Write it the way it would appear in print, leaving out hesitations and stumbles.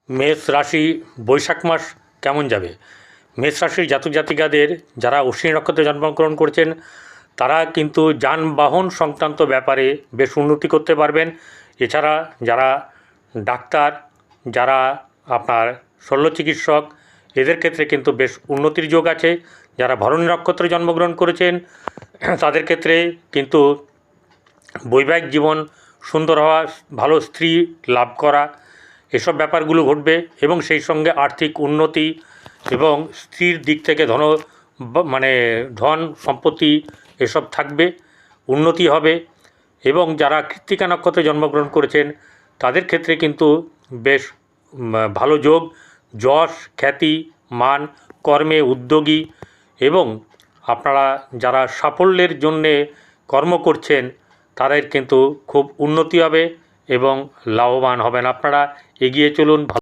মেষ রাশি বৈশাখ মাস কেমন যাবে? মেষ রাশির জাতক জাতিকাদের যারা অশ্বিনী নক্ষত্রে জন্মগ্রহণ করেছেন তারা কিন্তু যানবাহন সংক্রান্ত ব্যাপারে বেশ উন্নতি করতে পারবেন। এছাড়া যারা ডাক্তার, যারা আপনার শল্য চিকিৎসক, এদের ক্ষেত্রে কিন্তু বেশ উন্নতির যোগ আছে। যারা ভরণী নক্ষত্রে জন্মগ্রহণ করেছেন তাদের ক্ষেত্রে কিন্তু বৈবাহিক জীবন সুন্দর হওয়া, ভালো স্ত্রী লাভ করা, এসব ব্যাপারগুলো ঘটবে এবং সেই সঙ্গে আর্থিক উন্নতি এবং স্ত্রীর দিক থেকে ধন সম্পত্তি এসব থাকবে, উন্নতি হবে। এবং যারা কৃত্তিকা নক্ষত্রে জন্মগ্রহণ করেছেন তাদের ক্ষেত্রে কিন্তু বেশ ভালো যোগ, যশ, খ্যাতি, মান, কর্মে উদ্যোগী এবং আপনারা যারা সাফল্যের জন্যে কর্ম করছেন তাদের কিন্তু খুব উন্নতি হবে এবং লাভবান হবেন। আপনারা এগিয়ে চলুন।